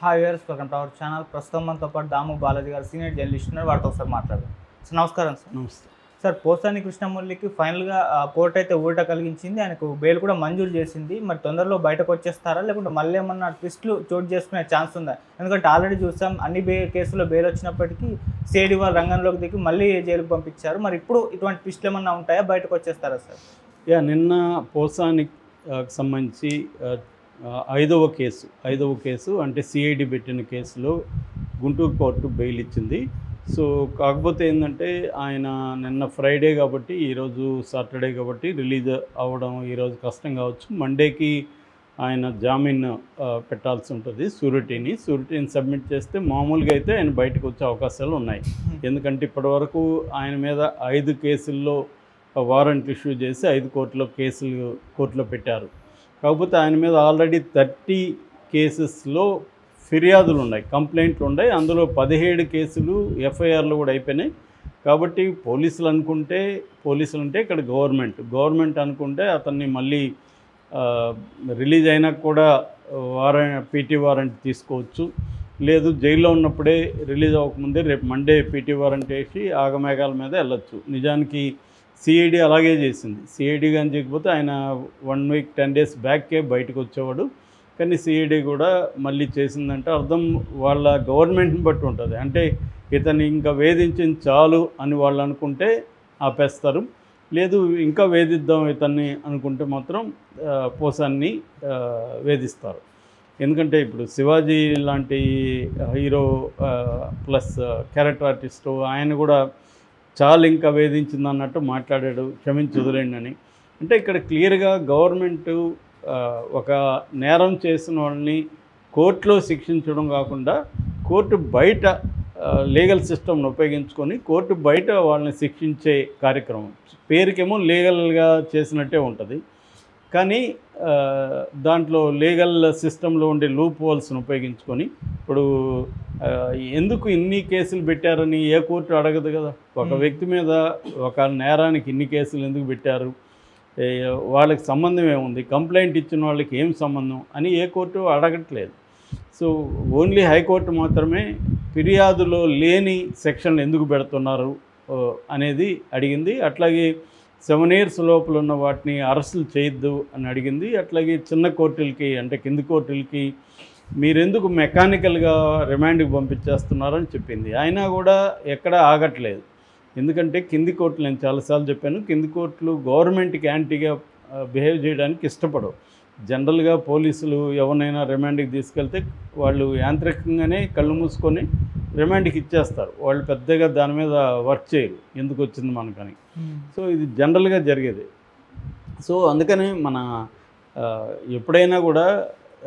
Hi viewers, welcome to our channel. ప్రస్తుతం మనతో పాటు దాము బాలాజీ గారు సీనియర్ జర్నలిస్ట్ ఉన్నారు. వారితో ఒకసారి మాట్లాడదాం. సార్ నమస్కారం. సార్ నమస్తే సార్, పోసాని కృష్ణమురళికి ఫైనల్గా కోర్టు అయితే ఊరట కలిగించింది, ఆయనకు బెయిల్ కూడా మంజూరు చేసింది. మరి తొందరలో బయటకు వచ్చేస్తారా, లేకుంటే మళ్ళీ ఏమన్నా ట్విస్టులు చోటు చేసుకునే ఛాన్స్ ఉందా? ఎందుకంటే ఆల్రెడీ చూసాం, అన్ని కేసుల్లో బెయిల్ వచ్చినప్పటికీ సిఐడి వారు రంగంలోకి దిగి మళ్ళీ జైలుకు పంపించారు. మరి ఇప్పుడు ఇటువంటి ట్విస్టులు ఏమన్నా ఉంటాయా, బయటకు వచ్చేస్తారా సార్? నిన్న పోసానికి సంబంధించి ఐదవ కేసు అంటే సిఐడి పెట్టిన కేసులో గుంటూరు కోర్టు బెయిల్ ఇచ్చింది. సో కాకపోతే ఏంటంటే ఆయన నిన్న ఫ్రైడే కాబట్టి ఈరోజు సాటర్డే కాబట్టి రిలీజ్ అవ్వడం ఈరోజు కష్టం కావచ్చు. మండేకి ఆయన జామీన్ పెట్టాల్సి ఉంటుంది. షూరిటీని సబ్మిట్ చేస్తే మామూలుగా అయితే ఆయన బయటకు వచ్చే అవకాశాలు ఉన్నాయి. ఎందుకంటే ఇప్పటివరకు ఆయన మీద 5 కేసుల్లో వారెంట్ ఇష్యూ చేసి 5 కోర్టులో పెట్టారు. కాకపోతే ఆయన మీద ఆల్రెడీ 30 కేసెస్లో ఫిర్యాదులు ఉన్నాయి, కంప్లైంట్లు ఉన్నాయి. అందులో 17 కేసులు ఎఫ్ఐఆర్లు కూడా అయిపోయినాయి. కాబట్టి పోలీసులు అంటే ఇక్కడ గవర్నమెంట్ అనుకుంటే అతన్ని మళ్ళీ రిలీజ్ అయినా కూడా పీటీ వారెంట్ తీసుకోవచ్చు. లేదు జైల్లో ఉన్నప్పుడే రిలీజ్ అవ్వకముందే రేపు మండే పీటీ వారెంట్ వేసి ఆగమేఘాల మీద వెళ్ళొచ్చు. నిజానికి సిఐడి అలాగే చేసింది. సిఐడి కానీ చేయకపోతే ఆయన 1 వీక్ 10 డేస్ బ్యాక్కే బయటకు వచ్చేవాడు. కానీ సిఐడి కూడా మళ్ళీ చేసిందంటే అర్థం వాళ్ళ గవర్నమెంట్ని బట్టి ఉంటుంది. అంటే ఇతన్ని ఇంకా వేధించింది చాలు అని వాళ్ళు అనుకుంటే ఆపేస్తారు. లేదు ఇంకా వేధిద్దాం ఇతన్ని అనుకుంటే మాత్రం పోసాన్ని వేధిస్తారు. ఎందుకంటే ఇప్పుడు శివాజీ లాంటి హీరో ప్లస్ క్యారెక్టర్ ఆర్టిస్టు ఆయన కూడా చాలా ఇంకా వేధించింది అన్నట్టు మాట్లాడాడు, క్షమించి వదిలేండి అని. అంటే ఇక్కడ క్లియర్గా గవర్నమెంటు ఒక నేరం చేసిన వాళ్ళని కోర్టులో శిక్షించడం కాకుండా కోర్టు బయట లీగల్ సిస్టమ్ను ఉపయోగించుకొని కోర్టు బయట వాళ్ళని శిక్షించే కార్యక్రమం. పేరుకేమో లీగల్గా చేసినట్టే ఉంటుంది, కానీ దాంట్లో లీగల్ సిస్టంలో ఉండే లూప్ హోల్స్ను ఉపయోగించుకొని ఇప్పుడు ఎందుకు ఇన్ని కేసులు పెట్టారని ఏ కోర్టు అడగదు కదా. ఒక వ్యక్తి మీద ఒక నేరానికి ఇన్ని కేసులు ఎందుకు పెట్టారు, వాళ్ళకి సంబంధం ఏముంది, కంప్లైంట్ ఇచ్చిన వాళ్ళకి ఏం సంబంధం అని ఏ కోర్టు అడగట్లేదు. సో ఓన్లీ హైకోర్టు మాత్రమే ఫిర్యాదులో లేని సెక్షన్లు ఎందుకు పెడుతున్నారు అనేది అడిగింది. అట్లాగే 7 years లోపల ఉన్న వాటిని అరెస్టులు చేయొద్దు అని అడిగింది. అట్లాగే చిన్న కోర్టులకి అంటే కింది కోర్టులకి మీరెందుకు మెకానికల్గా రిమాండ్కి పంపించేస్తున్నారని చెప్పింది. అయినా కూడా ఎక్కడ ఆగట్లేదు. ఎందుకంటే కింది కోర్టులు, నేను చాలాసార్లు చెప్పాను, కింది కోర్టులు గవర్నమెంట్కి యాంటీగా బిహేవ్ చేయడానికి ఇష్టపడవు. జనరల్గా పోలీసులు ఎవరినైనా రిమాండ్కి తీసుకెళ్తే వాళ్ళు యాంత్రికంగానే కళ్ళు మూసుకొని రిమాండ్కి ఇచ్చేస్తారు. వాళ్ళు పెద్దగా దాని మీద వర్క్ చేయరు, ఎందుకు వచ్చింది మనకని. సో ఇది జనరల్గా జరిగేది. సో అందుకని మన ఎప్పుడైనా కూడా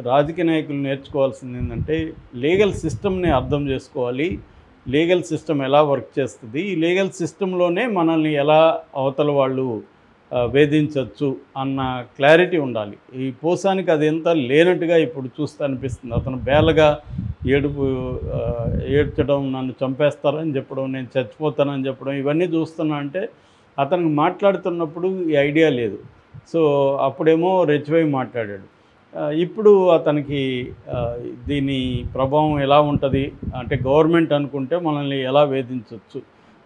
రాజకీయ నాయకులు నేర్చుకోవాల్సింది ఏంటంటే లీగల్ సిస్టమ్ని అర్థం చేసుకోవాలి. లీగల్ సిస్టమ్ ఎలా వర్క్ చేస్తుంది, ఈ లీగల్ సిస్టంలోనే మనల్ని ఎలా అవతల వాళ్ళు వేధించవచ్చు అన్న క్లారిటీ ఉండాలి. ఈ పోసానికి అది ఎంత లేనట్టుగా ఇప్పుడు చూస్తే అనిపిస్తుంది. అతను బేలగా ఏడ్చడం, నన్ను చంపేస్తారని చెప్పడం, నేను చచ్చిపోతానని చెప్పడం, ఇవన్నీ చూస్తున్నా అంటే అతనికి మాట్లాడుతున్నప్పుడు ఈ ఐడియా లేదు. సో అప్పుడేమో రెచ్చిపోయి మాట్లాడాడు. ఇప్పుడు అతనికి దీని ప్రభావం ఎలా ఉంటుంది అంటే గవర్నమెంట్ అనుకుంటే మనల్ని ఎలా వేధించవచ్చు,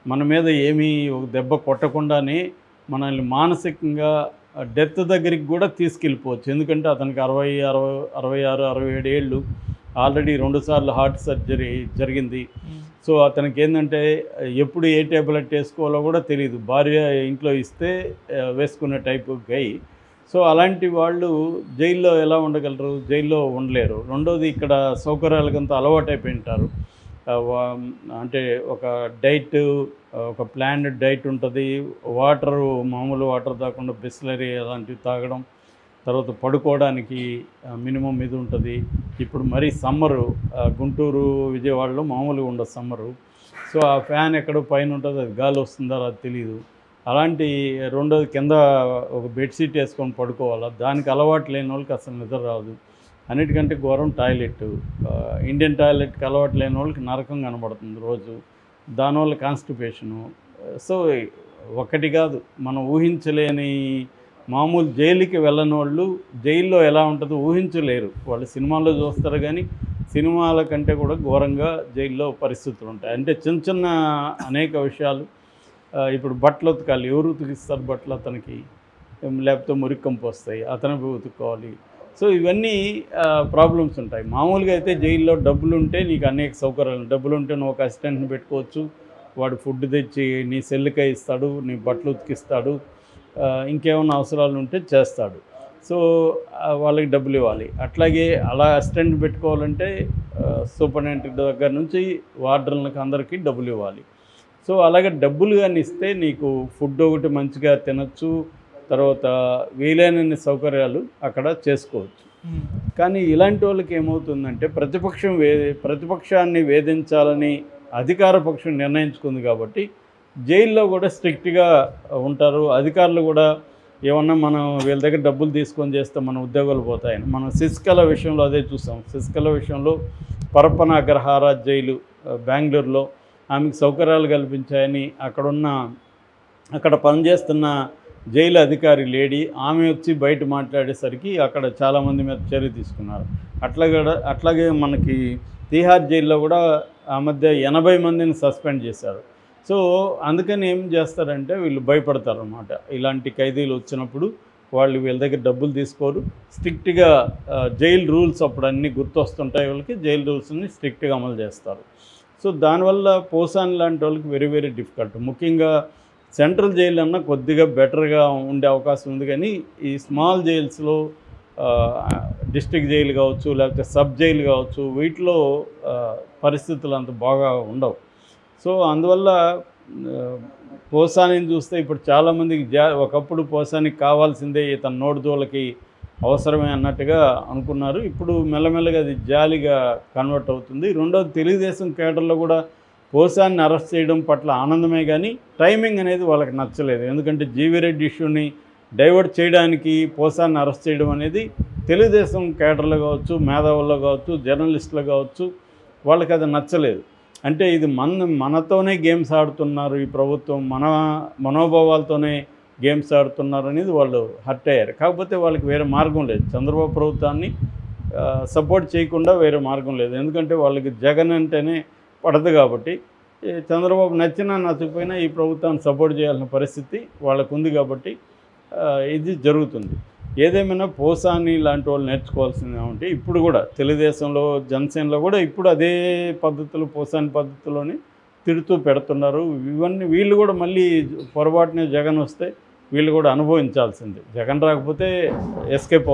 మన మీద ఏమీ ఒక దెబ్బ కొట్టకుండానే మనల్ని మానసికంగా డెత్ దగ్గరికి కూడా తీసుకెళ్ళిపోవచ్చు. ఎందుకంటే అతనికి 66, 67 ఏళ్ళు, ఆల్రెడీ 2 సార్లు హార్ట్ సర్జరీ జరిగింది. సో అతనికి ఏంటంటే ఎప్పుడు ఏ టాబ్లెట్ వేసుకోవాలో కూడా తెలియదు. భార్య ఇంట్లో ఇస్తే వేసుకునే టైపు గై. సో అలాంటి వాళ్ళు జైల్లో ఎలా ఉండగలరు, జైల్లో ఉండలేరు. రెండోది ఇక్కడ సౌకర్యాలకంతా అలవాటు అయిపోయి ఉంటారు. అంటే ఒక డైట్, ఒక ప్లాన్డ్ డైట్ ఉంటుంది. వాటరు మామూలు వాటర్ తాగకుండా బిస్లరీ అలాంటివి తాగడం, తర్వాత పడుకోవడానికి మినిమం ఇది ఉంటుంది. ఇప్పుడు మరీ సమ్మరు గుంటూరు విజయవాడలో మామూలుగా ఉండదు సమ్మరు. సో ఆ ఫ్యాన్ ఎక్కడో పైన ఉంటుంది, అది గాలి వస్తుందో అది తెలియదు. అలాంటి రెండోది కింద ఒక బెడ్షీట్ వేసుకొని పడుకోవాలా, దానికి అలవాటు లేని వాళ్ళకి అసలు నిద్ర రాదు. అన్నిటికంటే ఘోరం టాయిలెట్. ఇండియన్ టాయిలెట్కి అలవాటు లేని వాళ్ళకి నరకం కనబడుతుంది రోజు. దానివల్ల కాన్స్టిపేషను. సో ఒకటి కాదు, మనం ఊహించలేని మామూలు జైలుకి వెళ్ళని వాళ్ళు జైల్లో ఎలా ఉంటుందో ఊహించలేరు. వాళ్ళు సినిమాల్లో చూస్తారు కానీ సినిమాల కంటే కూడా ఘోరంగా జైల్లో పరిస్థితులు ఉంటాయి. అంటే చిన్న చిన్న అనేక విషయాలు, ఇప్పుడు బట్టలు ఉతకాలి, ఎవరు ఉతికిస్తారు బట్టలు అతనికి? లేకపోతే మురికి కంపు వస్తాయి, అతను పోయి ఉతుక్కోవాలి. సో ఇవన్నీ ప్రాబ్లమ్స్ ఉంటాయి. మామూలుగా అయితే జైల్లో డబ్బులుంటే నీకు అనేక సౌకర్యాలు, డబ్బులుంటే నువ్వు ఒక అసిస్టెంట్ని పెట్టుకోవచ్చు, వాడు ఫుడ్ తెచ్చి నీ సెల్లుకే ఇస్తాడు, నీ బట్టలు ఉతికిస్తాడు, ఇంకేమైనా అవసరాలు ఉంటే చేస్తాడు. సో వాళ్ళకి డబ్బులు ఇవ్వాలి. అట్లాగే అలా అసిస్టెంట్ పెట్టుకోవాలంటే సూపరింటెండెంట్ దగ్గర నుంచి వార్డర్లకు అందరికీ డబ్బులు ఇవ్వాలి. సో అలాగే డబ్బులు కానీ ఇస్తే నీకు ఫుడ్ ఒకటి మంచిగా తినచ్చు, తర్వాత వీలైనన్ని సౌకర్యాలు అక్కడ చేసుకోవచ్చు. కానీ ఇలాంటి వాళ్ళకి ఏమవుతుందంటే ప్రతిపక్షాన్ని వేధించాలని అధికార పక్షం నిర్ణయించుకుంది కాబట్టి జైల్లో కూడా స్ట్రిక్ట్గా ఉంటారు. అధికారులు కూడా ఏమన్నా మనం వీళ్ళ దగ్గర డబ్బులు తీసుకొని చేస్తే మన ఉద్యోగాలు పోతాయని మనం శశికళ విషయంలో అదే చూసాం. శశికళ విషయంలో పరప్పన అగ్రహార జైలు బెంగళూరులో ఆమెకు సౌకర్యాలు కల్పించాయని అక్కడ పనిచేస్తున్న జైలు అధికారి లేడీ ఆమె వచ్చి బయట మాట్లాడేసరికి అక్కడ చాలామంది మీద చర్య తీసుకున్నారు. అట్లాగే మనకి తీహార్ జైల్లో కూడా ఆ మధ్య 80 మందిని సస్పెండ్ చేశారు. సో అందుకని ఏం చేస్తారంటే వీళ్ళు భయపడతారు అన్నమాట. ఇలాంటి ఖైదీలు వచ్చినప్పుడు వీళ్ళ దగ్గర డబ్బులు తీసుకోరు. స్ట్రిక్ట్గా జైలు రూల్స్ అప్పుడు అన్నీ గుర్తొస్తుంటాయి, వాళ్ళకి జైలు రూల్స్ని స్ట్రిక్ట్గా అమలు చేస్తారు. సో దానివల్ల పోసాని లాంటి వాళ్ళకి వెరీ వెరీ డిఫికల్ట్. ముఖ్యంగా సెంట్రల్ జైలు అన్నా కొద్దిగా బెటర్గా ఉండే అవకాశం ఉంది, కానీ ఈ స్మాల్ జైల్స్లో డిస్ట్రిక్ట్ జైలు కావచ్చు, లేకపోతే సబ్ జైలు కావచ్చు, వీటిలో పరిస్థితులు అంత బాగా ఉండవు. సో అందువల్ల పోసానిని చూస్తే ఇప్పుడు చాలామందికి ఒకప్పుడు పోసానికి కావాల్సిందే ఇతను నోటిదోలకి అవసరమే అన్నట్టుగా అనుకున్నారు. ఇప్పుడు మెల్లమెల్లగా అది జాలిగా కన్వర్ట్ అవుతుంది. రెండోది, తెలుగుదేశం కేడర్లో కూడా పోసాన్ని అరెస్ట్ చేయడం పట్ల ఆనందమే, కానీ టైమింగ్ అనేది వాళ్ళకి నచ్చలేదు. ఎందుకంటే జీవీ రెడ్డి ఇష్యూని డైవర్ట్ చేయడానికి పోసాన్ని అరెస్ట్ చేయడం అనేది తెలుగుదేశం కేడర్లో కావచ్చు, మేధావుల్లో కావచ్చు, జర్నలిస్టులు కావచ్చు, వాళ్ళకి అది నచ్చలేదు. అంటే ఇది మనతోనే గేమ్స్ ఆడుతున్నారు, ఈ ప్రభుత్వం మన మనోభావాలతోనే గేమ్స్ ఆడుతున్నారు అనేది వాళ్ళు హర్ట్ అయ్యారు. కాకపోతే వాళ్ళకి వేరే మార్గం లేదు, చంద్రబాబు ప్రభుత్వాన్ని సపోర్ట్ చేయకుండా వేరే మార్గం లేదు. ఎందుకంటే వాళ్ళకి జగన్ అంటేనే పడదు కాబట్టి చంద్రబాబు నచ్చినా నచ్చకపోయినా ఈ ప్రభుత్వాన్ని సపోర్ట్ చేయాల్సిన పరిస్థితి వాళ్ళకు ఉంది కాబట్టి ఇది జరుగుతుంది. ఏదేమైనా పోసాని లాంటి వాళ్ళు నేర్చుకోవాల్సింది ఏమంటే, ఇప్పుడు కూడా తెలుగుదేశంలో జనసేనలో కూడా ఇప్పుడు అదే పద్ధతులు, పోసాని పద్ధతిలోనే తిడుతూ పెడుతున్నారు. వీళ్ళు కూడా మళ్ళీ పొరపాటునే జగన్ వస్తే వీళ్ళు కూడా అనుభవించాల్సిందే. జగన్ రాకపోతే ఎస్కేప్